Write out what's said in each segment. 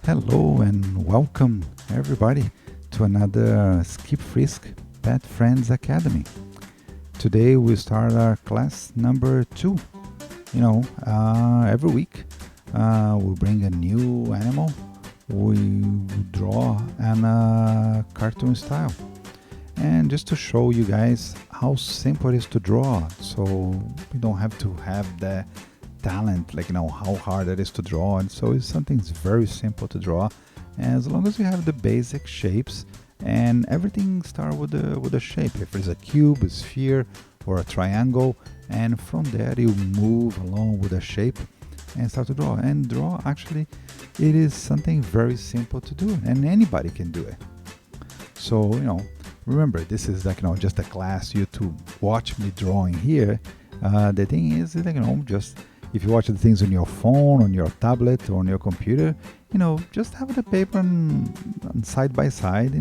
Hello and welcome everybody to another Skip Frisk Pet Friends Academy. Today we start our class number 2. Every week we bring a new animal, we draw in a cartoon style. And just to show you guys how simple it is to draw, so you don't have to have the talent, how hard it is to draw. And so it's something that's very simple to draw, as long as you have the basic shapes, and everything starts with a shape. If it's a cube, a sphere, or a triangle, and from there you move along with a shape and start to draw. And draw, actually, it is something very simple to do, and anybody can do it. So remember, this is just a class you to watch me drawing here. The thing is, just if you watch the things on your phone, on your tablet, or on your computer, just have the paper on side by side,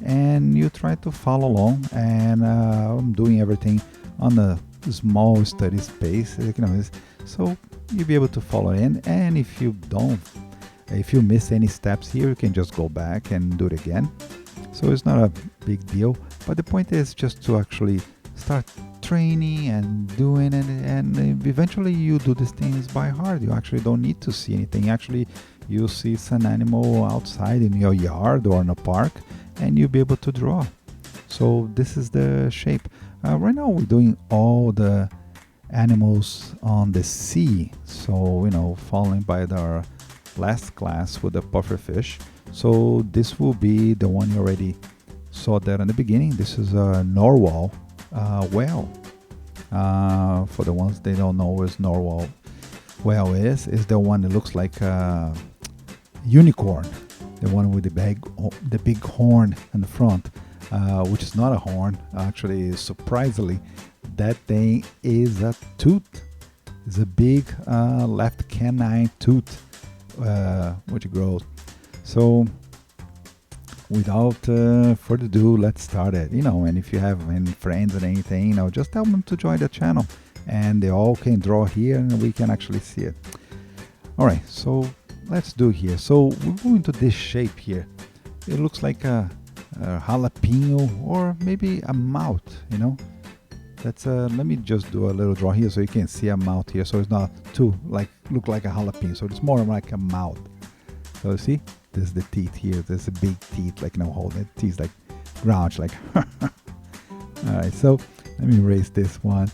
and you try to follow along. And I'm doing everything on a small study space, so you'll be able to follow in. And if you miss any steps here, you can just go back and do it again. So it's not a big deal, but the point is just to actually start training and doing it, and eventually you do these things by heart. You actually don't need to see anything. Actually, you see some animal outside in your yard or in a park, and you'll be able to draw. So this is the shape. Right now we're doing all the animals on the sea. So following by our last class with the pufferfish. So this will be the one you already saw there in the beginning. This is a narwhal whale. For the ones they don't know what narwhal whale is the one that looks like a unicorn, the one with the big horn in the front, which is not a horn. Actually, surprisingly, that thing is a tooth. It's a big left canine tooth, which grows. So without further ado, let's start it. And if you have any friends or anything, just tell them to join the channel, and they all can draw here, and we can actually see it. All right, so let's do here. So we're going to this shape here. It looks like a jalapeno, or maybe a mouth. That's let me just do a little draw here so you can see a mouth here. So it's not too look like a jalapeno. So it's more like a mouth. So you see, there's the teeth here. There's a big teeth, holding it. Teeth grouch, all right, so let me erase this one.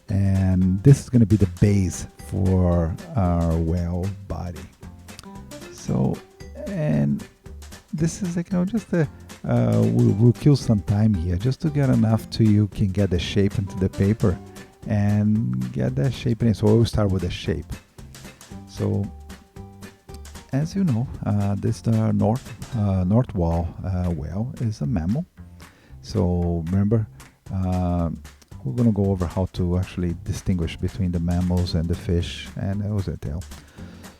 And this is going to be the base for our whale body. So, and this is just a, we'll kill some time here just to get enough to you can get the shape into the paper and get that shape in. So we'll start with the shape. So, as you know, this Narwhal whale is a mammal. So remember, we're going to go over how to actually distinguish between the mammals and the fish and the tail.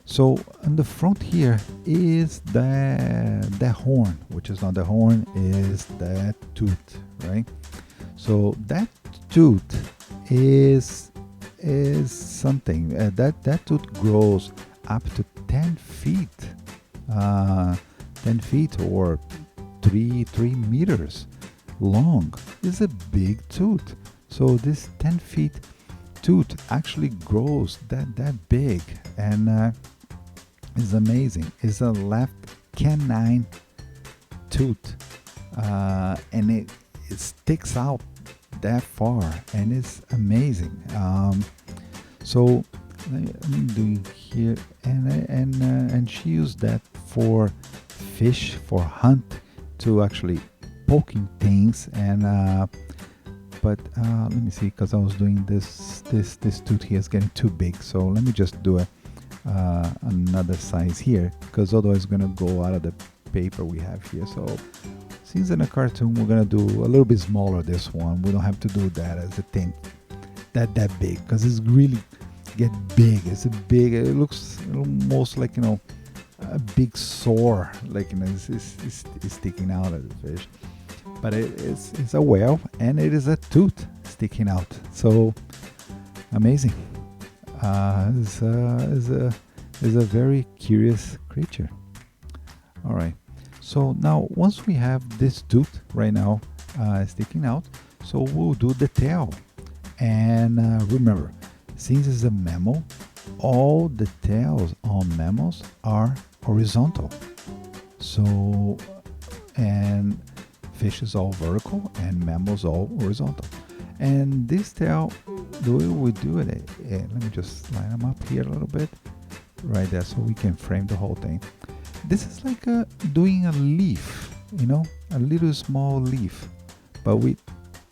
So on the front here is the horn, which is not the horn, is that tooth, right? So that tooth is something that tooth grows up to 10 feet, 10 feet or 3 meters long. Is a big tooth. So this 10 feet tooth actually grows that big, and is amazing. It's a left canine tooth, and it sticks out that far, and it's amazing. So I'm doing here, and she used that for fish, for hunt, to actually poking things. And but let me see, because I was doing this tooth here is getting too big, so let me just do another size here, because otherwise it's gonna go out of the paper we have here. So since in a cartoon we're gonna do a little bit smaller this one. We don't have to do that as a thing that big, because it's really get big. It's a big, it looks almost like a big sore, it's sticking out of the fish, but it's a whale, and it is a tooth sticking out. So amazing. Is a very curious creature. All right. So now once we have this tooth right now sticking out, so we'll do the tail. And remember, since it's a mammal, all the tails on mammals are horizontal. So, and fish is all vertical and mammals all horizontal. And this tail, the way we do it, let me just line them up here a little bit, right there, so we can frame the whole thing. This is like doing a leaf, you know, a little small leaf, but we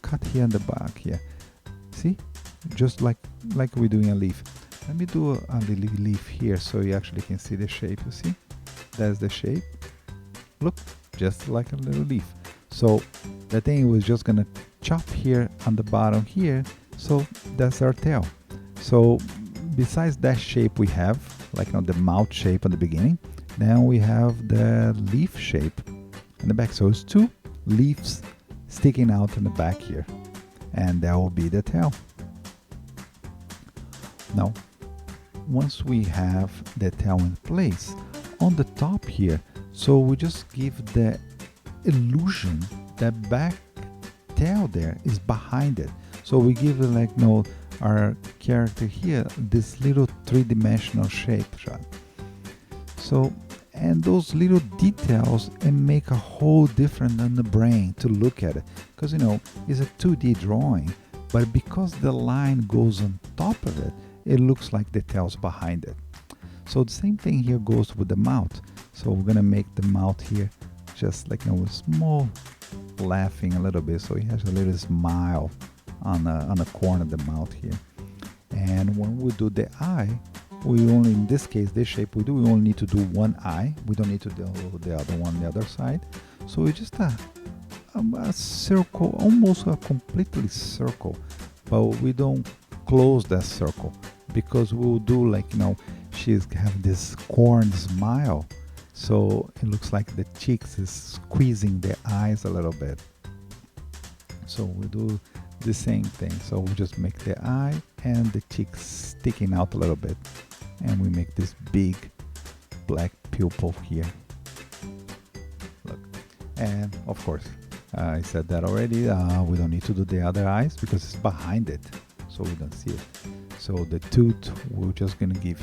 cut here in the back here. See, just like we're doing a leaf. Let me do a little leaf here so you actually can see the shape. You see, that's the shape. Look, just like a little leaf. So the thing was just gonna chop here on the bottom here. So that's our tail. So besides that shape we have, like the mouth shape at the beginning, then we have the leaf shape in the back. So it's two leaves sticking out in the back here, and that will be the tail. Now, once we have the tail in place, on the top here, so we just give the illusion that back tail there is behind it. So we give it like our character here this little three-dimensional shape shot. So, and those little details and make a whole different than the brain to look at it, because it's a 2D drawing, but because the line goes on top of it, it looks like the tail's behind it. So the same thing here goes with the mouth. So we're gonna make the mouth here just like a small laughing a little bit, so he has a little smile on the corner of the mouth here. And when we do the eye, we only, in this case, this shape we only need to do one eye. We don't need to do the other one on the other side. So it's just a circle, almost a completely circle, but we don't close that circle because we'll do like she's have this corn smile, so it looks like the cheeks is squeezing the eyes a little bit. So we do the same thing. So we just make the eye and the cheeks sticking out a little bit, and we make this big black pupil here. Look, and of course I said that already, we don't need to do the other eyes because it's behind it, so we don't see it. So the tooth we're just gonna give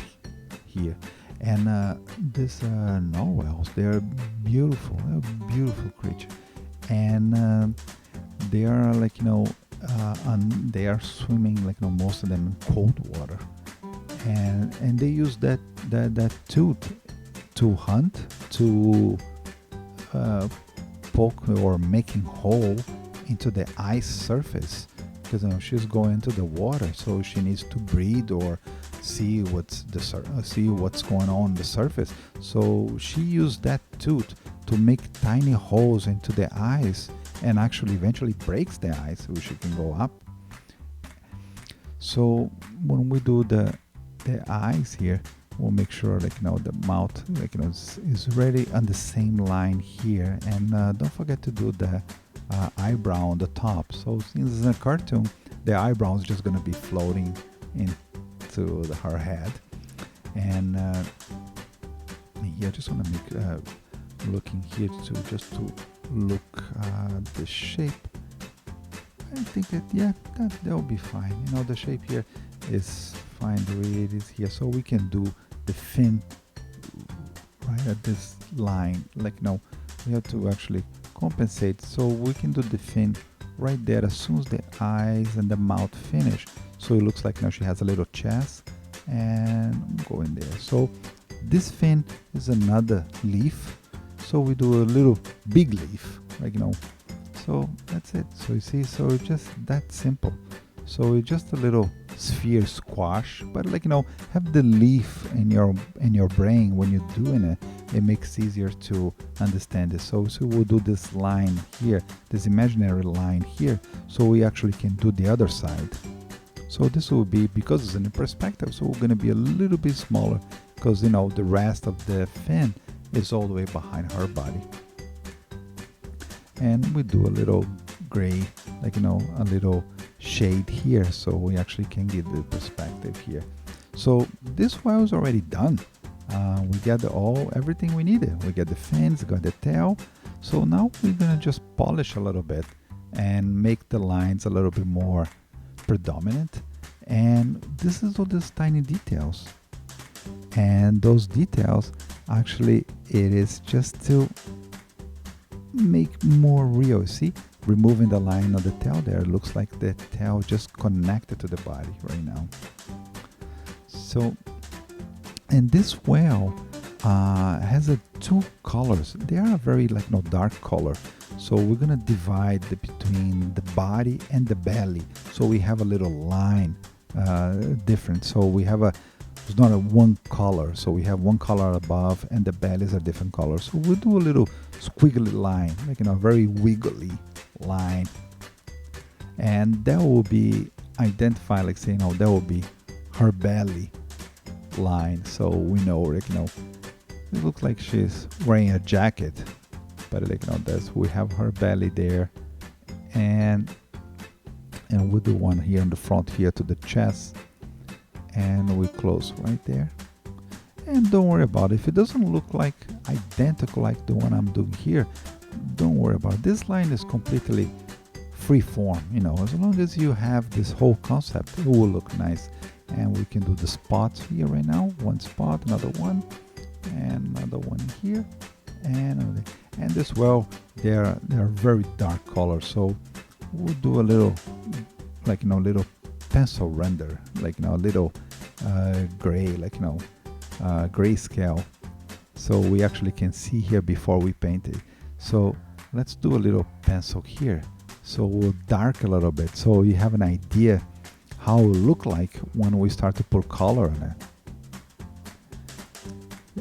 here. And this narwhals, they're beautiful, beautiful creature, and they are like they are swimming like most of them in cold water, and they use that tooth to hunt, to poke or making hole into the ice surface, because she's going into the water, so she needs to breathe or see what's going on the surface. So she used that tooth to make tiny holes into the ice, and actually eventually breaks the ice so she can go up. So when we do the eyes here, we'll make sure the mouth is ready on the same line here, and don't forget to do the eyebrow on the top. So since it's a cartoon, the eyebrow is just going to be floating into her head. And yeah, I just want to make looking here just to look the shape. I think that'll be fine. The shape here is fine the way it is here. So we can do the fin right at this line. We have to actually compensate, so we can do the fin right there as soon as the eyes and the mouth finish. So it looks like now she has a little chest, and I'm going there. So this fin is another leaf, so we do a little big leaf, so that's it. So you see, so it's just that simple. So it's just a little sphere squash, but have the leaf in your brain when you're doing it. It makes it easier to understand it. So we'll do this line here, this imaginary line here, so we actually can do the other side. So this will be, because it's in perspective, so we're going to be a little bit smaller, because the rest of the fin is all the way behind her body. And we do a little gray, a little shade here, so we actually can get the perspective here. So this file is already done. We get everything we needed. We get the fins, got the tail. So now we're gonna just polish a little bit and make the lines a little bit more predominant. And this is all these tiny details. And those details, actually, it is just to make more real. See, removing the line of the tail there, it looks like the tail just connected to the body right now. So, and this whale has two colors. They are very dark color. So we're gonna divide between the body and the belly. So we have a little line different. So we have it's not a one color. So we have one color above and the bellies are different colors. So we'll do a little squiggly line, very wiggly line. And that will be identified, that will be her belly line. So we know, it looks like she's wearing a jacket, but we have her belly there, and we'll do one here in the front here to the chest, and we close right there. And don't worry about it. If it doesn't look like identical like the one I'm doing here, don't worry about it. This line is completely free form, as long as you have this whole concept, it will look nice. And we can do the spots here right now. One spot, another one, and another one here, and this they're very dark colors. So we'll do a little little pencil render, a little gray, grayscale, so we actually can see here before we paint it. So let's do a little pencil here. So we'll dark a little bit so you have an idea how it will look like when we start to put color on it.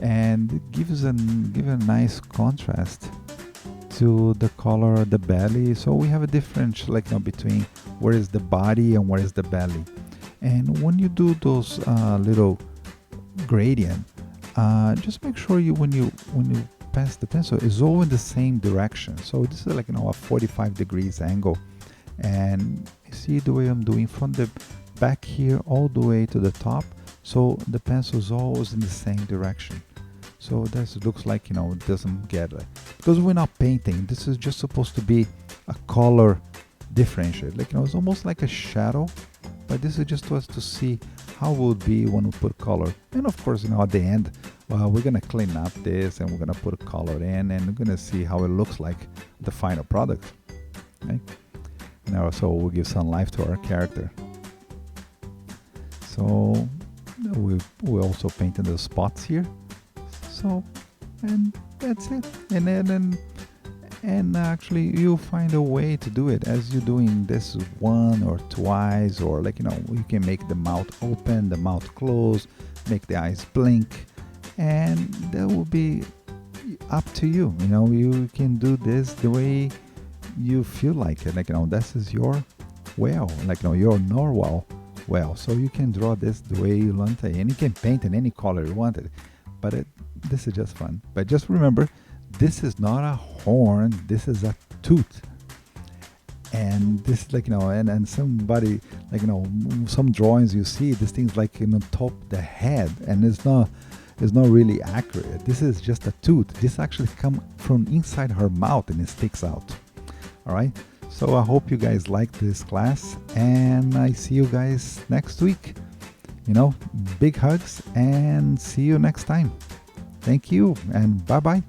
And it gives a nice contrast to the color of the belly. So we have a difference between where is the body and where is the belly. And when you do those little gradient, just make sure when you pass the pencil is all in the same direction. So this is a 45 degrees angle, and you see the way I'm doing from the back here all the way to the top. So the pencil is always in the same direction. So this looks like it doesn't get because we're not painting. This is just supposed to be a color differentiate. It's almost like a shadow, but this is just to us to see how it would be when we put color. And of course, at the end, we're gonna clean up this and we're gonna put a color in, and we're gonna see how it looks like the final product. Okay? Now, so we'll give some life to our character. So we also painted the spots here. So, and that's it. And actually you'll find a way to do it as you're doing this one or twice, or you can make the mouth open, the mouth close, make the eyes blink, and that will be up to you. You can do this the way you feel like it. This is your whale, your narwhal whale. So you can draw this the way you want it, and you can paint in any color you want it. But this is just fun. But just remember, this is not a horn, this is a tooth. And this and somebody some drawings you see this thing's top the head, and it's not really accurate. This is just a tooth. This actually come from inside her mouth and it sticks out. All right, so I hope you guys like this class, and I see you guys next week. Big hugs, and see you next time. Thank you, and bye bye.